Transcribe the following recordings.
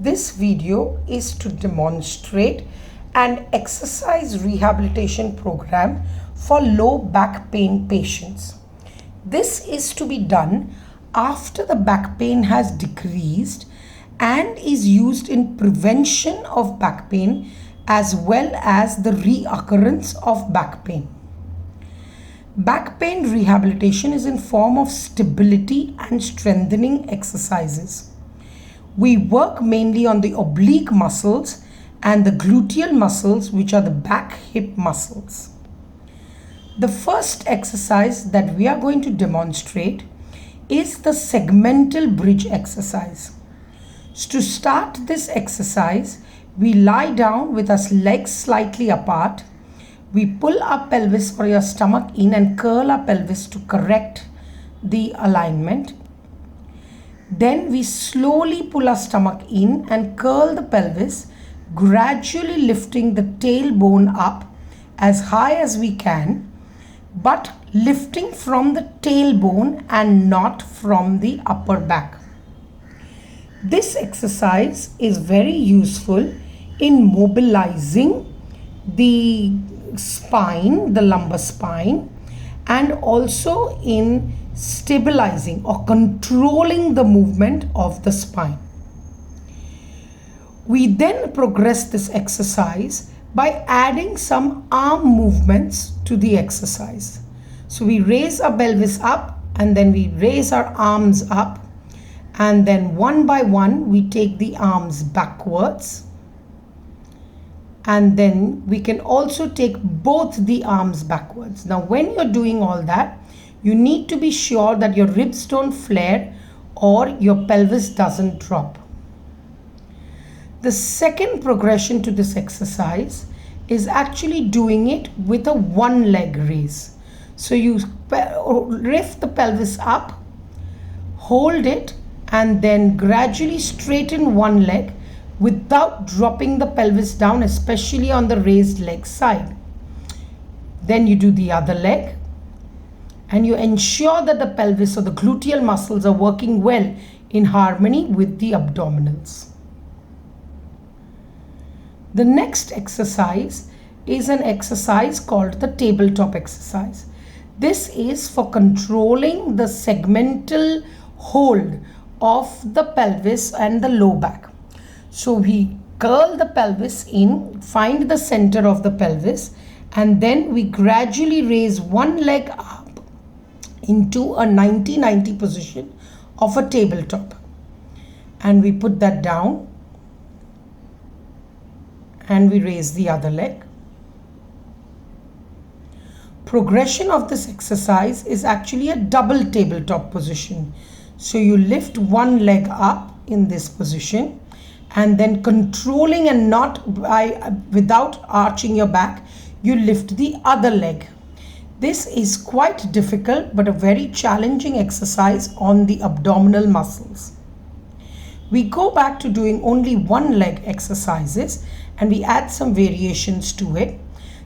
This video is to demonstrate an exercise rehabilitation program for low back pain patients. This is to be done after the back pain has decreased and is used in prevention of back pain as well as the reoccurrence of back pain. Back pain rehabilitation is in form of stability and strengthening exercises. We work mainly on the oblique muscles and the gluteal muscles, which are the back hip muscles. The first exercise that we are going to demonstrate is the segmental bridge exercise. So to start this exercise, we lie down with our legs slightly apart. We pull our pelvis or your stomach in and curl our pelvis to correct the alignment. Then we slowly pull our stomach in and curl the pelvis, gradually lifting the tailbone up as high as we can, but lifting from the tailbone and not from the upper back. This exercise is very useful in mobilizing the spine, the lumbar spine, and also in stabilizing or controlling the movement of the spine. We then progress this exercise by adding some arm movements to the exercise. So we raise our pelvis up and then we raise our arms up, and then one by one we take the arms backwards, and then we can also take both the arms backwards. Now when you're doing all that, you need to be sure that your ribs don't flare or your pelvis doesn't drop. The second progression to this exercise is actually doing it with a one leg raise. So you lift the pelvis up, hold it, and then gradually straighten one leg without dropping the pelvis down, especially on the raised leg side. Then you do the other leg, and you ensure that the pelvis or the gluteal muscles are working well in harmony with the abdominals. The next exercise is an exercise called the tabletop exercise. This is for controlling the segmental hold of the pelvis and the low back. So we curl the pelvis in, find the center of the pelvis, and then we gradually raise one leg up into a 90-90 position of a tabletop, and we put that down and we raise the other leg. Progression of this exercise is actually a double tabletop position. So you lift one leg up in this position, and then controlling and not without arching your back, you lift the other leg. This is quite difficult but a very challenging exercise on the abdominal muscles. We go back to doing only one leg exercises and we add some variations to it.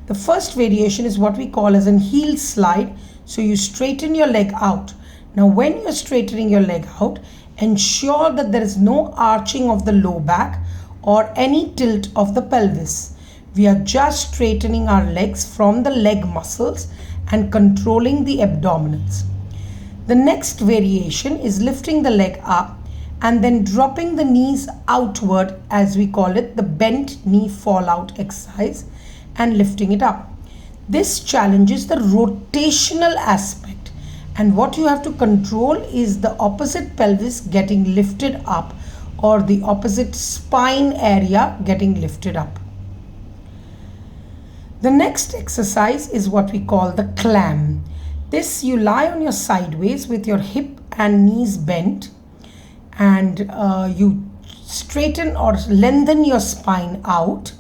The first variation is what we call as a heel slide. So you straighten your leg out. Now when you're straightening your leg out, ensure that there is no arching of the low back or any tilt of the pelvis. We are just straightening our legs from the leg muscles and controlling the abdominals. The next variation is lifting the leg up and then dropping the knees outward, as we call it the bent knee fallout exercise, and lifting it up. This challenges the rotational aspect, and what you have to control is the opposite pelvis getting lifted up or the opposite spine area getting lifted up. The next exercise is what we call the clam. This, you lie on your sideways with your hip and knees bent, and you straighten or lengthen your spine out.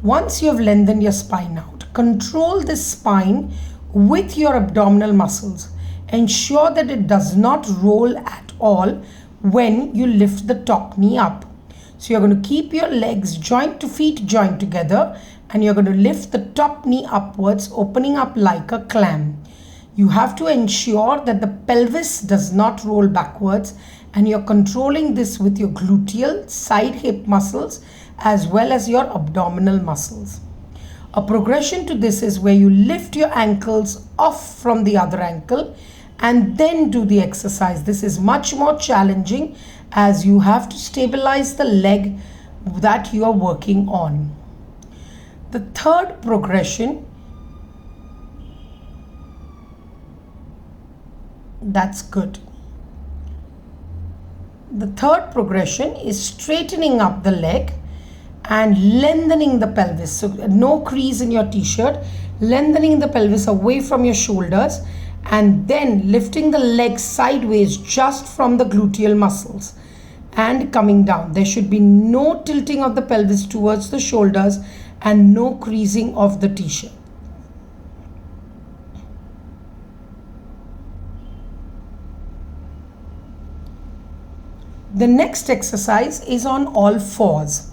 Once you have lengthened your spine out, control this spine with your abdominal muscles. Ensure that it does not roll at all when you lift the top knee up. So you're going to keep your legs joint to feet joined together, and you're going to lift the top knee upwards, opening up like a clam. You have to ensure that the pelvis does not roll backwards and you're controlling this with your gluteal, side hip muscles as well as your abdominal muscles. A progression to this is where you lift your ankles off from the other ankle and then do the exercise. This is much more challenging as you have to stabilize the leg that you are working on. The third progression, that's good. The third progression is straightening up the leg and lengthening the pelvis. So no crease in your t-shirt, lengthening the pelvis away from your shoulders and then lifting the leg sideways just from the gluteal muscles and coming down. There should be no tilting of the pelvis towards the shoulders and no creasing of the t-shirt. The next exercise is on all fours.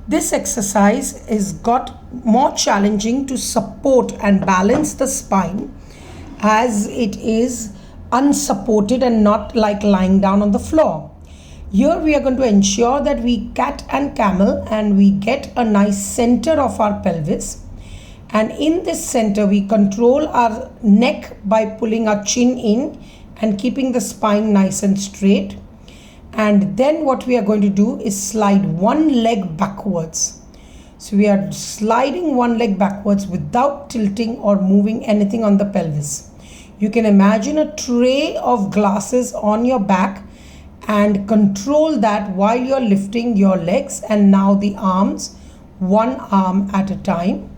This exercise is got more challenging to support and balance the spine as it is unsupported and not like lying down on the floor. Here we are going to ensure that we cat and camel and we get a nice center of our pelvis, and in this center we control our neck by pulling our chin in and keeping the spine nice and straight. And then what we are going to do is slide one leg backwards. So we are sliding one leg backwards without tilting or moving anything on the pelvis. You can imagine a tray of glasses on your back and control that while you're lifting your legs, and now the arms, one arm at a time.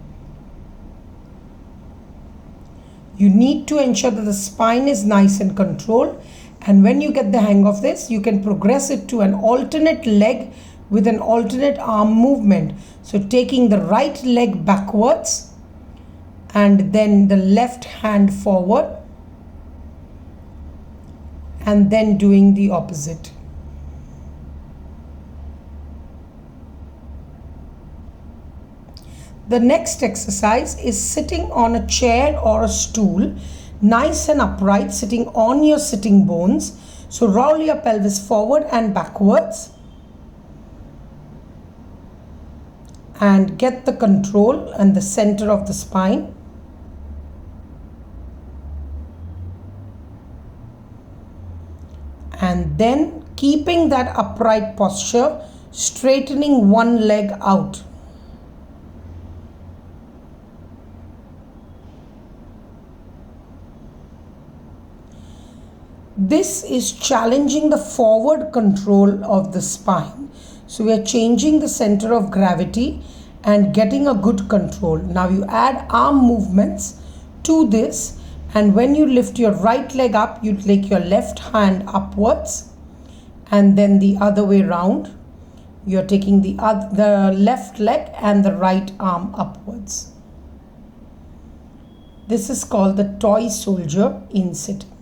You need to ensure that the spine is nice and controlled. And when you get the hang of this, you can progress it to an alternate leg with an alternate arm movement. So taking the right leg backwards and then the left hand forward and then doing the opposite. The next exercise is sitting on a chair or a stool, nice and upright, sitting on your sitting bones. So roll your pelvis forward and backwards and get the control and the center of the spine. And then keeping that upright posture, straightening one leg out. This is challenging the forward control of the spine. So we are changing the center of gravity and getting a good control. Now you add arm movements to this, and when you lift your right leg up, you take your left hand upwards and then the other way round. You're taking the left leg and the right arm upwards. This is called the toy soldier in sitting.